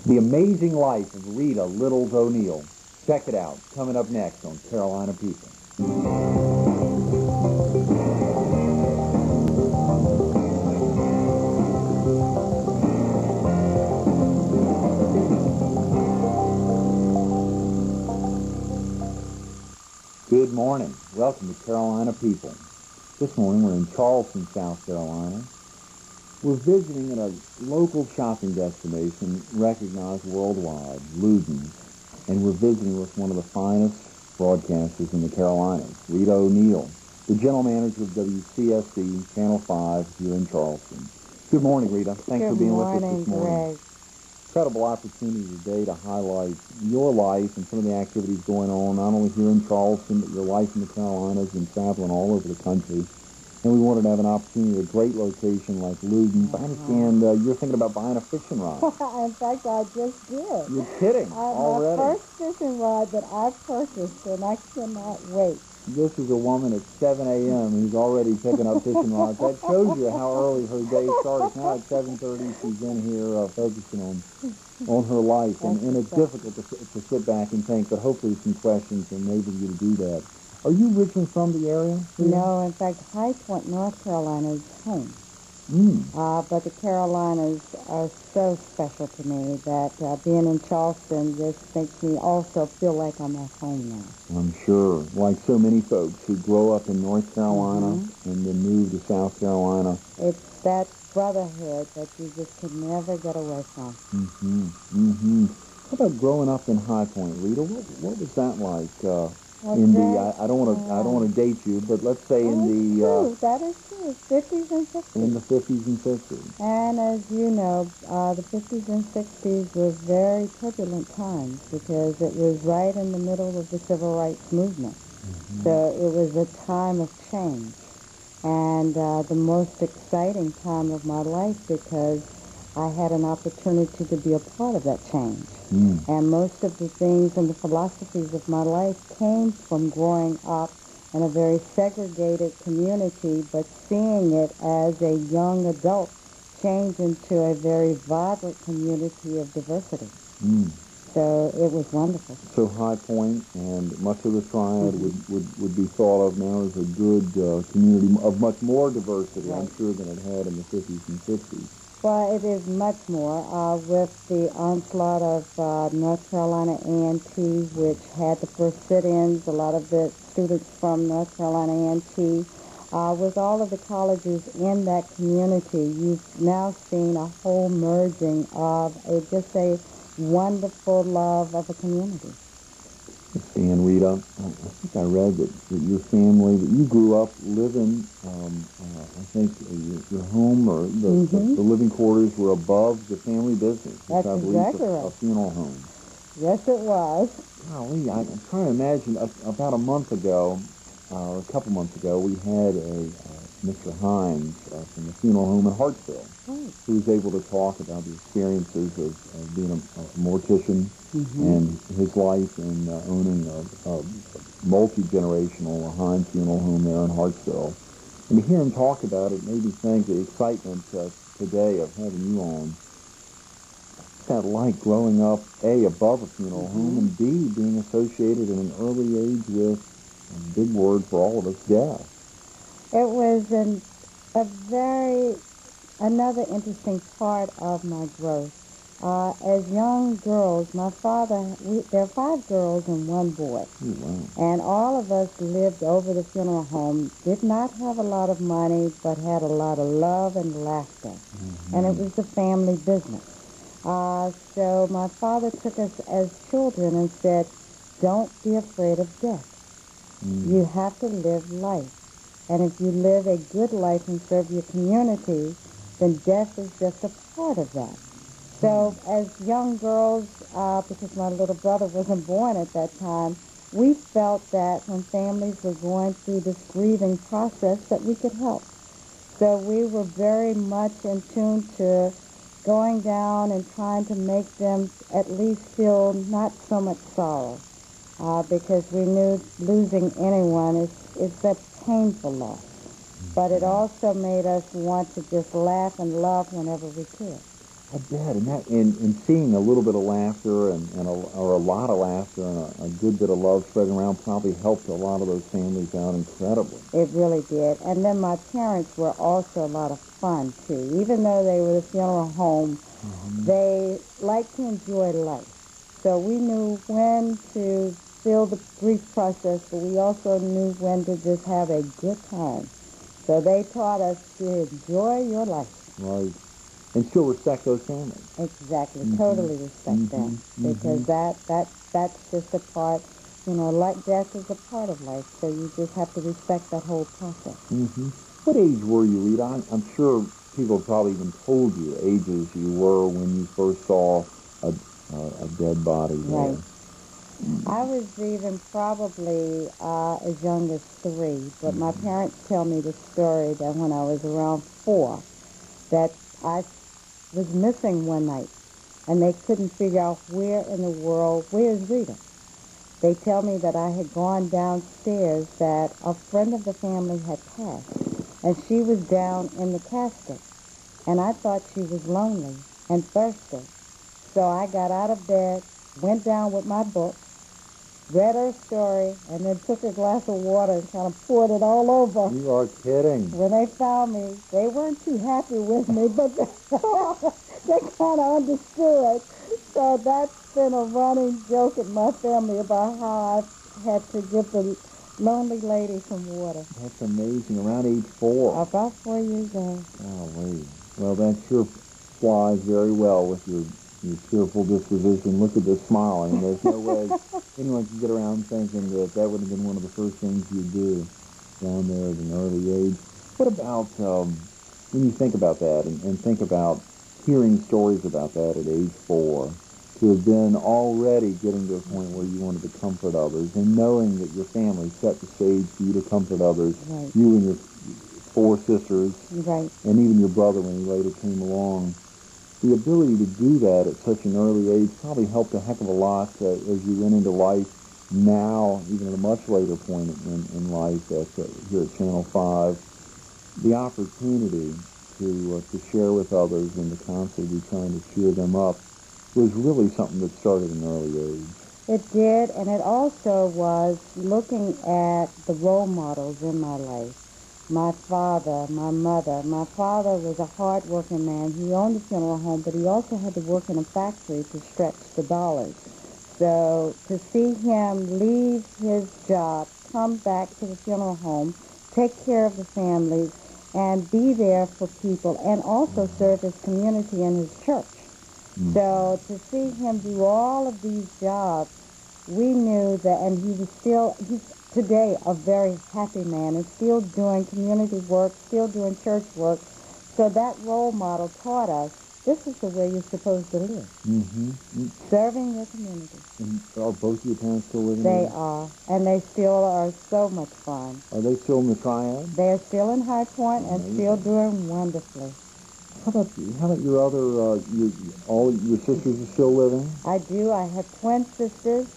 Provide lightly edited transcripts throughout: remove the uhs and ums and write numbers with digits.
The Amazing Life of Rita O'Neill. Check it out. Coming up next on Carolina People. Good morning. Welcome to Carolina People. This morning we're in Charleston, South Carolina. We're visiting at a local shopping destination recognized worldwide, Luden's, and we're visiting with one of the finest broadcasters in the Carolinas, Rita O'Neill, the general manager of WCSC Channel 5 here in Charleston. Good morning, Rita. Thanks for being with us this morning. Good morning, Greg. Incredible opportunity today to highlight your life and some of the activities going on, not only here in Charleston, but your life in the Carolinas and traveling all over the country. And we wanted to have an opportunity at a great location like Luden's. I understand you're thinking about buying a fishing rod. In fact, I just did. You're kidding already. My first fishing rod that I purchased, and I cannot wait. This is a woman at 7 a.m. who's already picking up fishing rods. That shows you how early her day starts. Now at 7:30, she's in here focusing on her life. And it's difficult to sit back and think, but hopefully some questions enable you to do that. Are you originally from the area? No, in fact, High Point, North Carolina is home. But the Carolinas are so special to me that being in Charleston just makes me also feel like I'm at home now. I'm sure. Like so many folks who grow up in North Carolina and then move to South Carolina. It's that brotherhood that you just can never get away from. How about growing up in High Point, Rita? What was that like? I don't want to date you, but let's say that is true. 50s and 60s. In the 50s and 60s. And as you know, the 50s and 60s were very turbulent times because it was right in the middle of the civil rights movement. So it was a time of change, and the most exciting time of my life because I had an opportunity to be a part of that change. And most of the things and the philosophies of my life came from growing up in a very segregated community, but seeing it as a young adult change into a very vibrant community of diversity. So it was wonderful. So High Point and much of the Triad would be thought of now as a good community of much more diversity, I'm sure, than it had in the 50s and 60s. Well, it is much more with the onslaught of North Carolina A&T, which had the first sit-ins, a lot of the students from North Carolina A&T. With all of the colleges in that community, you've now seen a whole merging of just a wonderful love of a community. And Rita, I think I read that your family, that you grew up living, I think your home or the living quarters were above the family business. That's exactly right. A funeral home. Yes, it was. Golly, I'm trying to imagine, about a month ago, or a couple months ago, we had Mr. Hines from the funeral home in Hartsville, who was able to talk about the experiences of being a mortician and his life in owning a multi-generational Hines funeral home there in Hartsville. And to hear him talk about it made me think the excitement today of having you on. What's that like growing up, A, above a funeral home, and B, being associated at an early age with, a big word for all of us, death? It was another interesting part of my growth. As young girls, my father, there are 5 girls and 1 boy. And all of us lived over the funeral home, did not have a lot of money, but had a lot of love and laughter. And it was a family business. So my father took us as children and said, don't be afraid of death. You have to live life. And if you live a good life and serve your community, then death is just a part of that. So as young girls, because my little brother wasn't born at that time, we felt that when families were going through this grieving process that we could help. So we were very much in tune to going down and trying to make them at least feel not so much sorrow. Because we knew losing anyone is a painful loss. But it also made us want to just laugh and love whenever we could. I bet, and seeing a little bit of laughter or a lot of laughter and a good bit of love spreading around probably helped a lot of those families out incredibly. It really did. And then my parents were also a lot of fun, too. Even though they were the funeral home, they liked to enjoy life. So we knew when to feel the grief process, but we also knew when to just have a good time. So they taught us to enjoy your life. Right. And still respect those families. Exactly. Totally respect them. Because that's just a part, like death is a part of life. So you just have to respect that whole process. What age were you, Rita? I'm sure people have probably even told you ages you were when you first saw a dead body there. Right. I was even probably as young as 3, but my parents tell me the story that when I was around 4, that I was missing one night, and they couldn't figure out where's Rita. They tell me that I had gone downstairs, that a friend of the family had passed, and she was down in the casket, and I thought she was lonely and thirsty. So I got out of bed, went down with my book, read her story, and then took a glass of water and kind of poured it all over. You are kidding. When they found me, they weren't too happy with me, but they kind of understood. So that's been a running joke in my family about how I had to give the lonely lady some water. That's amazing. Around age 4. About 4 years old. Golly. Well, that sure flies very well with your cheerful disposition. Look at this smile. I mean, there's no way anyone can get around thinking that would have been one of the first things you do down there at an early age. What about when you think about that and think about hearing stories about that at age 4, to have been already getting to a point where you wanted to comfort others and knowing that your family set the stage for you to comfort others, right. You and your 4 sisters, right. and even your brother when he later came along. The ability to do that at such an early age probably helped a heck of a lot as you went into life now, even at a much later point in life here at Channel 5. The opportunity to share with others and to constantly be trying to cheer them up was really something that started at an early age. It did, and it also was looking at the role models in my life. My father, my mother. My father was a hard-working man. He owned a funeral home, but he also had to work in a factory to stretch the dollars. So to see him leave his job, come back to the funeral home, take care of the families, and be there for people, and also serve his community and his church. So to see him do all of these jobs, we knew that, and he's today a very happy man and still doing community work, still doing church work. So that role model taught us this is the way you're supposed to live. Serving your community. And are both your parents still living They there? are, and they still are so much fun. Are they still in the triad? They're still in High Point and still doing wonderfully. How about you? How about your other, all your sisters are still living? I do. I have twin sisters.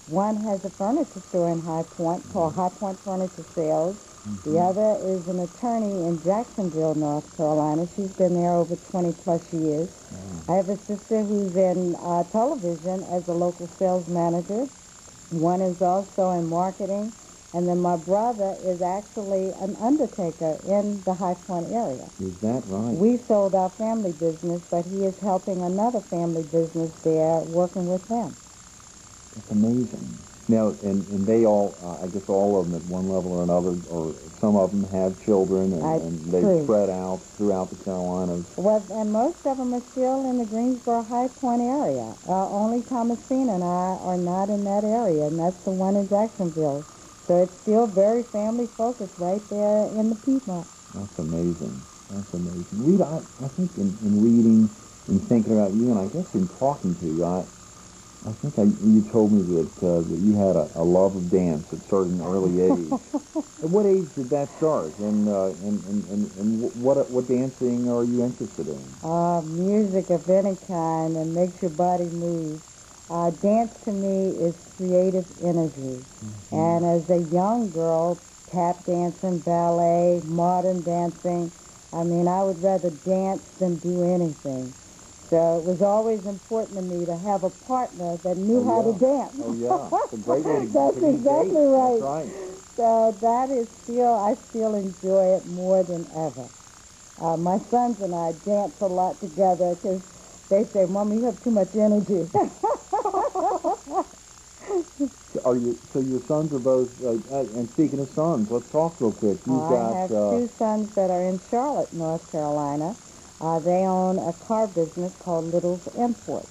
One has a furniture store in High Point called High Point Furniture Sales. The other is an attorney in Jacksonville, North Carolina. She's been there over 20-plus years. I have a sister who's in television as a local sales manager. One is also in marketing. And then my brother is actually an undertaker in the High Point area. Is that right? We sold our family business, but he is helping another family business there, working with them. That's amazing. Now, and they all, I guess all of them at one level or another, or some of them have children, and they spread out throughout the Carolinas. Well, and most of them are still in the Greensboro High Point area. Only Thomasina and I are not in that area, and that's the one in Jacksonville. So it's still very family-focused right there in the Piedmont. That's amazing. That's amazing. Rita, I think in reading and thinking about you, and I guess in talking to you, I think you told me that you had a love of dance that started in an early age. At what age did that start? And what dancing are you interested in? Music of any kind that makes your body move. Dance to me is creative energy. And as a young girl, tap dancing, ballet, modern dancing, I mean, I would rather dance than do anything. So it was always important to me to have a partner that knew how to dance. Oh, yeah. It's a great way to That's to exactly engage. right. That's right. So that is I still enjoy it more than ever. My sons and I dance a lot together because they say, "Mommy, you have too much energy." So your sons are both, and speaking of sons, let's talk real quick. You've got... I have two sons that are in Charlotte, North Carolina. They own a car business called Little's Imports.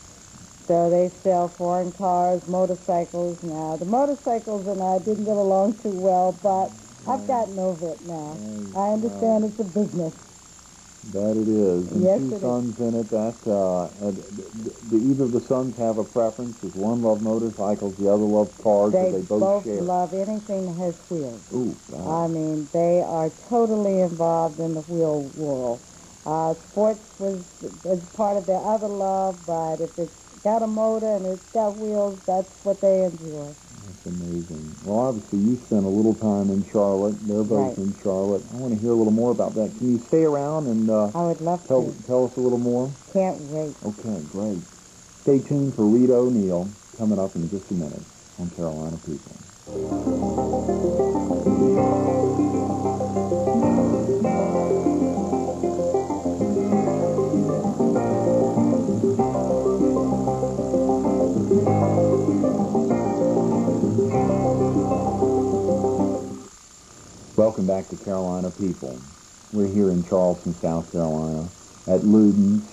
So they sell foreign cars, motorcycles. Now, the motorcycles and I didn't get along too well, but I've gotten over it now. I understand it's a business. That it is. And yes, two sons in it. Do either of the sons have a preference? Does one love motorcycles, the other loves cars? They both share? love anything that has wheels. Ooh, wow. I mean, they are totally involved in the wheel world. Sports is part of their other love, but if it's got a motor and it's got wheels, that's what they enjoy. That's amazing. Well, obviously, you spent a little time in Charlotte. They're both in Charlotte. I want to hear a little more about that. Can you stay around and I would love tell us a little more? Can't wait. Okay, great. Stay tuned for Rita O'Neill coming up in just a minute on Carolina People. Welcome back to Carolina People. We're here in Charleston, South Carolina at Luden's,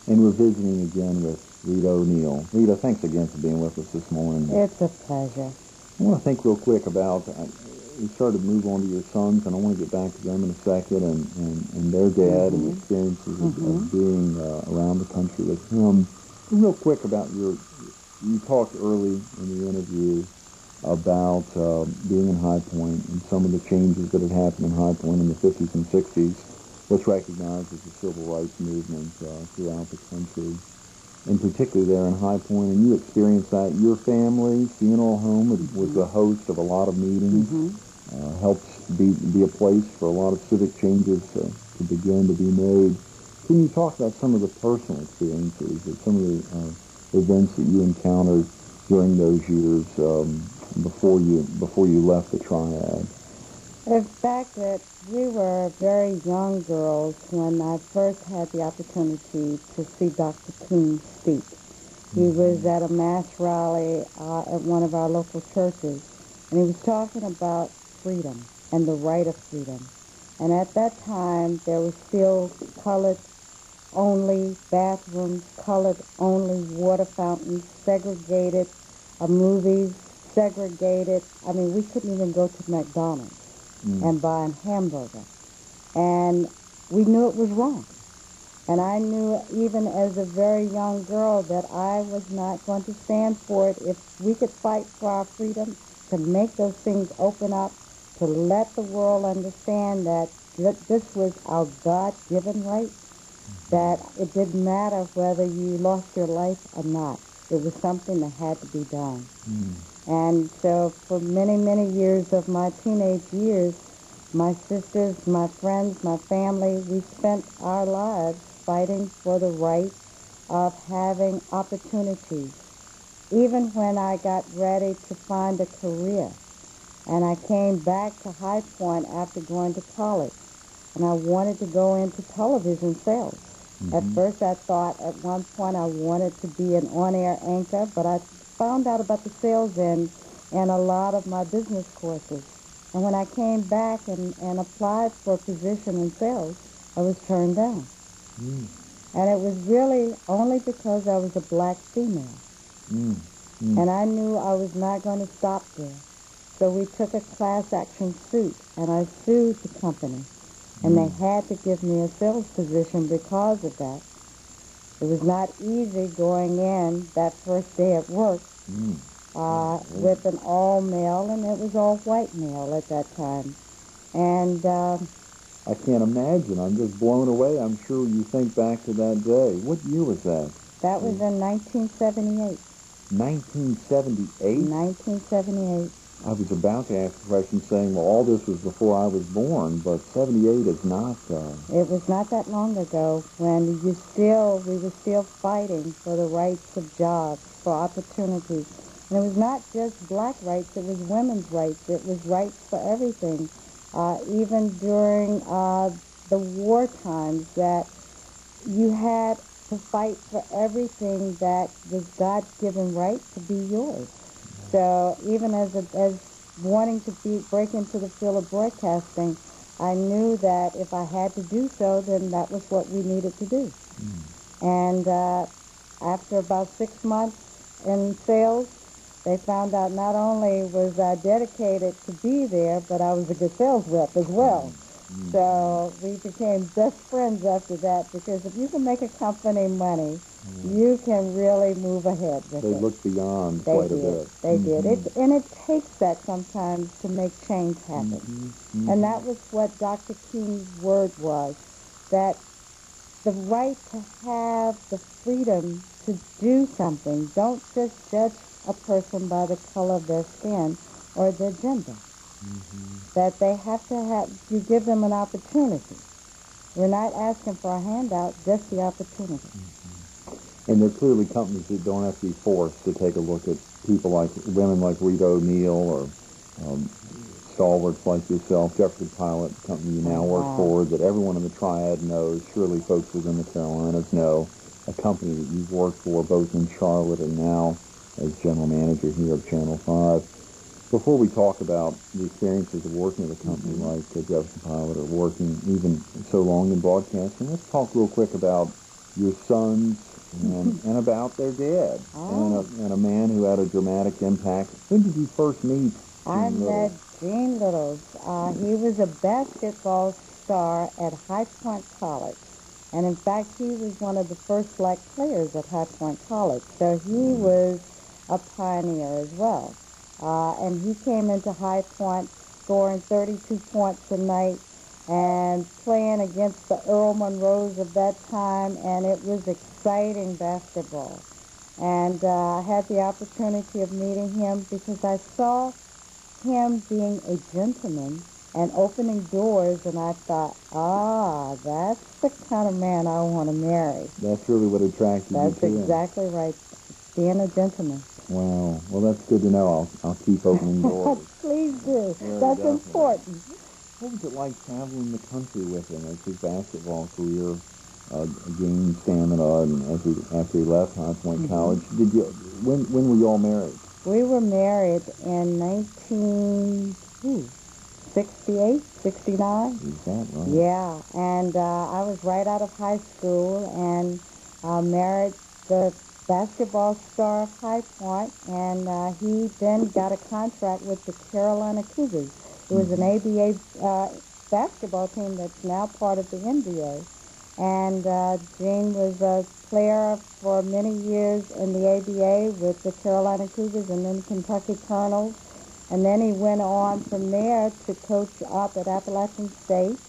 and we're visiting again with Rita O'Neill. Rita, thanks again for being with us this morning. It's a pleasure. I want to think real quick about, you started to move on to your sons, and I want to get back to them in a second, and their dad and the experiences of being around the country with him. Real quick about you talked early in the interview about being in High Point and some of the changes that had happened in High Point in the 50s and 60s, what's recognized as the civil rights movement throughout the country, and particularly there in High Point. And you experienced that. Your family, funeral home, was the host of a lot of meetings, helps be a place for a lot of civic changes to begin to be made. Can you talk about some of the personal experiences or some of the events that you encountered during those years before you left the Triad? The fact that we were very young girls when I first had the opportunity to see Dr. King speak. He was at a mass rally at one of our local churches, and he was talking about freedom and the right of freedom. And at that time, there was still colored-only bathrooms, colored-only water fountains, segregated movies, segregated. I mean, we couldn't even go to McDonald's and buy a hamburger. And we knew it was wrong. And I knew even as a very young girl that I was not going to stand for it. If we could fight for our freedom, to make those things open up, to let the world understand that this was our God-given right, that it didn't matter whether you lost your life or not. It was something that had to be done. And so for many, many years of my teenage years, my sisters, my friends, my family, we spent our lives fighting for the right of having opportunities. Even when I got ready to find a career, and I came back to High Point after going to college, and I wanted to go into television sales. At first I thought at one point I wanted to be an on-air anchor, but I found out about the sales end in a lot of my business courses. And when I came back and applied for a position in sales, I was turned down. And it was really only because I was a black female. And I knew I was not going to stop there. So we took a class action suit, and I sued the company. And they had to give me a sales position because of that. It was not easy going in that first day at work with an all-male, and it was all-white male at that time. And I can't imagine. I'm just blown away. I'm sure you think back to that day. What year was that? That was in 1978. 1978? 1978. I was about to ask the question saying, well, all this was before I was born, but 78 is not... It was not that long ago when we were still fighting for the rights of jobs, for opportunities. And it was not just black rights, it was women's rights. It was rights for everything. Even during the war times, that you had to fight for everything that was God-given right to be yours. So even as wanting to break into the field of broadcasting, I knew that if I had to do so, then that was what we needed to do. And after about 6 months in sales, they found out not only was I dedicated to be there, but I was a good sales rep as well. So we became best friends after that, because if you can make a company money, you can really move ahead with it. They looked beyond quite a bit. They did. And it takes that sometimes to make change happen. And that was what Dr. King's word was, that the right to have the freedom to do something. Don't just judge a person by the color of their skin or their gender. That they have to you give them an opportunity. We're not asking for a handout, just the opportunity. And there are clearly companies that don't have to be forced to take a look at women like Rita O'Neill, or stalwarts like yourself, Jefferson Pilot, the company you now work for, that everyone in the Triad knows, surely folks within the Carolinas know, a company that you've worked for both in Charlotte and now as general manager here at Channel 5. Before we talk about the experiences of working at a company like Jefferson Pilot, or working even so long in broadcasting, let's talk real quick about your sons and about their dad, and a man who had a dramatic impact. When did you first meet I met Gene Littles. He was a basketball star at High Point College. And in fact, he was one of the first black players at High Point College. So he was a pioneer as well. And he came into High Point scoring 32 points a night and playing against the Earl Monroes of that time, and it was exciting basketball. And I had the opportunity of meeting him because I saw him being a gentleman and opening doors, and I thought, that's the kind of man I want to marry. That's really what attracted you to him. That's exactly right, being a gentleman. Wow. Well, that's good to know. I'll keep opening doors. Please do. Very That's definitely. important. What was it like traveling the country with him as his basketball career gained stamina, and after he left High Point College? When were you all married? We were married in 1968, 69. Is that right? Yeah, and I was right out of high school and married the basketball star of High Point, and he then got a contract with the Carolina Cougars. It was an ABA basketball team that's now part of the NBA. And Gene was a player for many years in the ABA with the Carolina Cougars and then Kentucky Colonels. And then he went on from there to coach up at Appalachian State.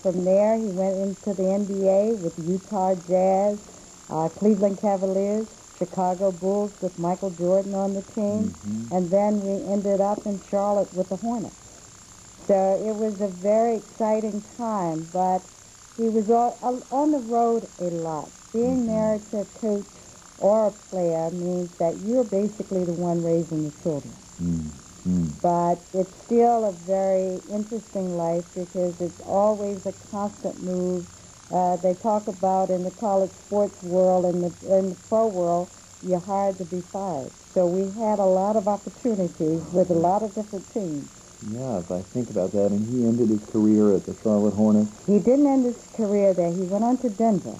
From there, he went into the NBA with Utah Jazz, Cleveland Cavaliers, Chicago Bulls with Michael Jordan on the team. And then we ended up in Charlotte with the Hornets. So it was a very exciting time, but he was on the road a lot. Being married to a coach or a player means that you're basically the one raising the children. But it's still a very interesting life because it's always a constant move. They talk about in the college sports world and in the pro world, you're hired to be fired. So we had a lot of opportunities with a lot of different teams. Yes, I think about that. And he ended his career at the Charlotte Hornets? He didn't end his career there. He went on to Denver.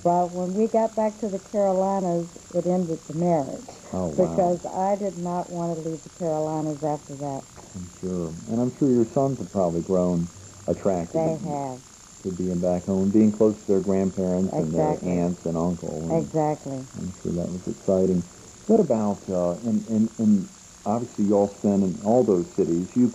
But when we got back to the Carolinas, it ended the marriage. Oh, wow. Because I did not want to leave the Carolinas after that. I'm sure. And I'm sure your sons have probably grown attracted They have. to being back home, being close to their grandparents and their aunts and uncles. Exactly. I'm sure that was exciting. What about, and obviously you all spent in all those cities. You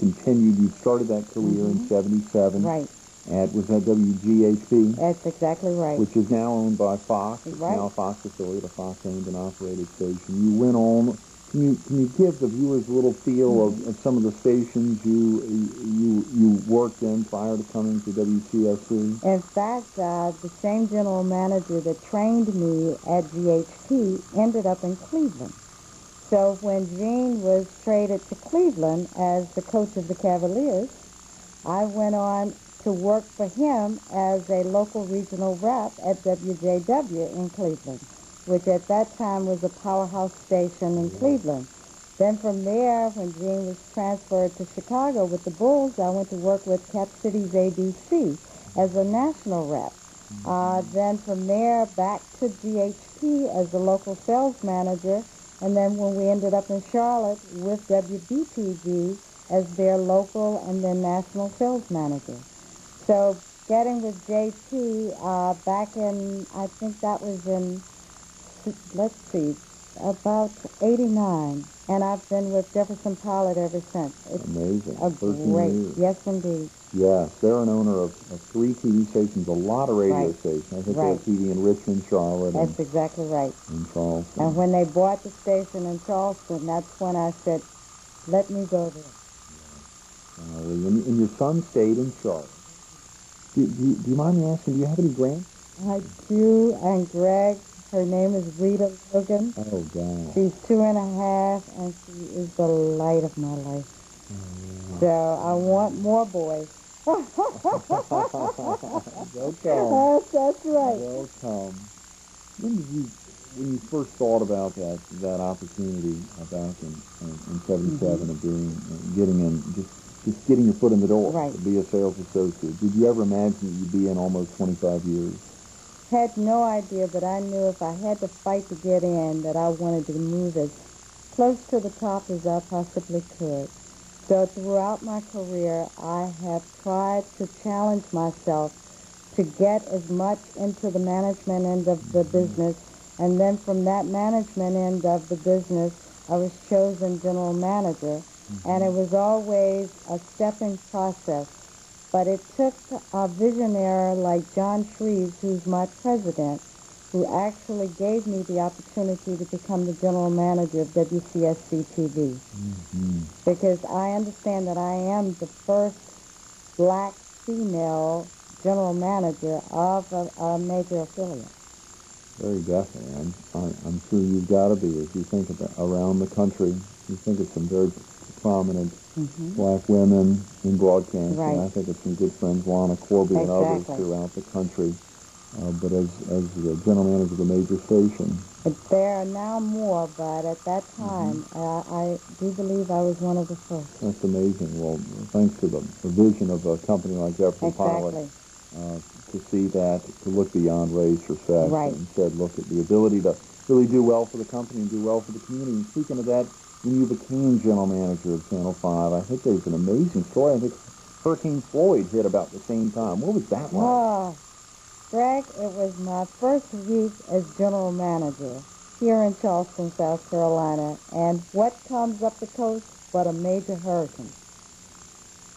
started that career in 77. Right. Was that WGHB? That's exactly right. Which is now owned by Fox. It's now a Fox affiliate, a Fox-owned and operated station. You went on Can you give the viewers a little feel of some of the stations you worked in prior to coming to WTSC? In fact, the same general manager that trained me at GHT ended up in Cleveland. So when Gene was traded to Cleveland as the coach of the Cavaliers, I went on to work for him as a local regional rep at WJW in Cleveland, which at that time was a powerhouse station in Cleveland. Then from there, when Gene was transferred to Chicago with the Bulls, I went to work with Cap City's ABC as a national rep. Then from there, back to GHT as the local sales manager, and then when we ended up in Charlotte with WBTG as their local and then national sales manager. So getting with JT back in, I think that was in, let's see, about 89. And I've been with Jefferson Pilot ever since. It's amazing. great, years. yes indeed. Yes, they're an owner of 3 TV stations, a lot of radio stations. I think they have TV in Richmond, Charlotte. That's exactly right. And Charleston. And when they bought the station in Charleston, that's when I said, let me go there. And your son stayed in Charlotte. Do you mind me asking, do you have any grants? I do, and Greg, her name is Rita O'Neill. Oh, God. She's 2.5, and she is the light of my life. Oh, yeah. So I want more boys. They'll come. That's right. They'll come. When you first thought about that opportunity back in 77 of getting in, just getting your foot in the door to be a sales associate, did you ever imagine that you'd be in almost 25 years? Had no idea, but I knew if I had to fight to get in, that I wanted to move as close to the top as I possibly could. So throughout my career, I have tried to challenge myself to get as much into the management end of the business, and then from that management end of the business, I was chosen general manager, and it was always a stepping process. But it took a visionary like John Shreves, who's my president, who actually gave me the opportunity to become the general manager of WCSC TV. Because I understand that I am the first black female general manager of a major affiliate. Very definitely. I'm sure you've got to be. As you think about around the country, you think of some very prominent black women in broadcasting. I think of some good friends, Lana Corby and others throughout the country. But as the general manager of a major station. There are now more, but at that time, I do believe I was one of the first. That's amazing. Well, thanks to the vision of a company like Jefferson Pilot, to see that, to look beyond race or sex, and instead look at the ability to really do well for the company and do well for the community. And speaking of that, when you became general manager of Channel 5, I think there's an amazing story. I think Hurricane Floyd hit about the same time. What was that like? Oh, Greg, it was my first week as general manager here in Charleston, South Carolina, and what comes up the coast but a major hurricane.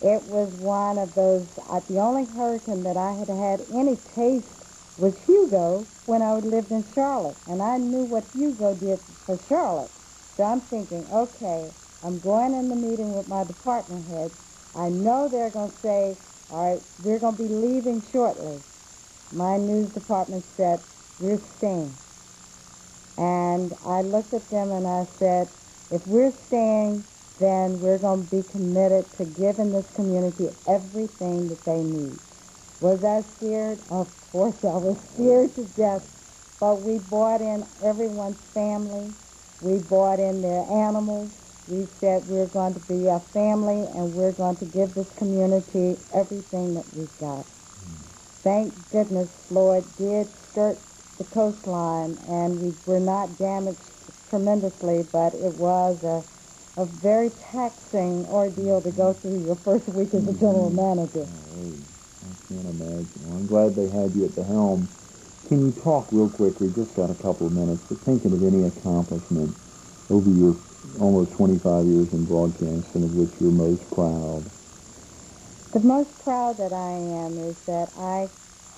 It was one of those, the only hurricane that I had had any taste was Hugo when I lived in Charlotte, and I knew what Hugo did for Charlotte. So I'm thinking, okay, I'm going in the meeting with my department heads. I know they're going to say, all right, we're going to be leaving shortly. My news department said, we're staying. And I looked at them and I said, if we're staying, then we're going to be committed to giving this community everything that they need. Was I scared? Of course I was scared to death. But we brought in everyone's family. We brought in their animals. We said we're going to be a family and we're going to give this community everything that we've got. Thank goodness Floyd did skirt the coastline and we were not damaged tremendously, but it was a very taxing ordeal to go through your first week as a general manager. I can't imagine. Well, I'm glad they had you at the helm. Can you talk real quickly, just got a couple of minutes, but thinking of any accomplishment over your almost 25 years in broadcasting of which you're most proud? The most proud that I am is that I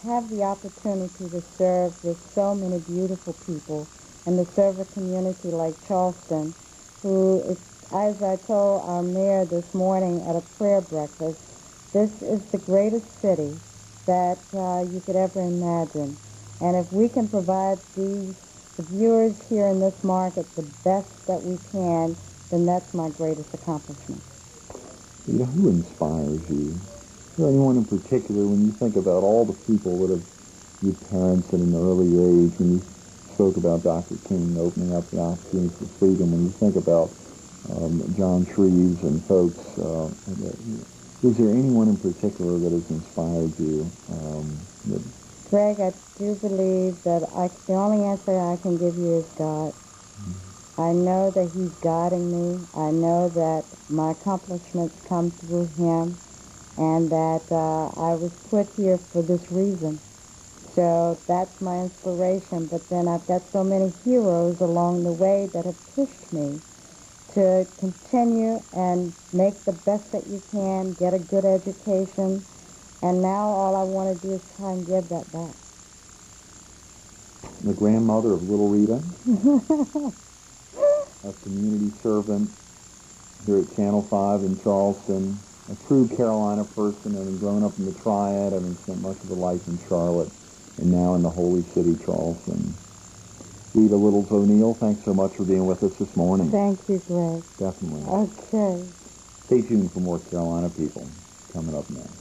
have the opportunity to serve with so many beautiful people and to serve a community like Charleston, who, as I told our mayor this morning at a prayer breakfast, this is the greatest city that you could ever imagine. And if we can provide the viewers here in this market the best that we can, then that's my greatest accomplishment. You know, who inspires you? Is there anyone in particular when you think about all the people that have, your parents at an early age, when you spoke about Dr. King opening up the opportunities for freedom, when you think about John Shreves and folks, is there anyone in particular that has inspired you? Greg, I do believe that the only answer I can give you is God. I know that he's guiding me. I know that my accomplishments come through him, and that I was put here for this reason. So that's my inspiration. But then I've got so many heroes along the way that have pushed me to continue and make the best that you can, get a good education, and now all I want to do is try and give that back. The grandmother of little Rita, a community servant here at Channel 5 in Charleston, a true Carolina person, having grown up in the Triad, having spent much of her life in Charlotte, and now in the holy city, Charleston. Rita O'Neill, thanks so much for being with us this morning. Thank you, Greg. Definitely. Okay. Stay tuned for more Carolina People coming up next.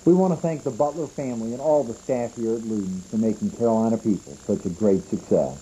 We want to thank the Butler family and all the staff here at Luden's for making Carolina People such a great success.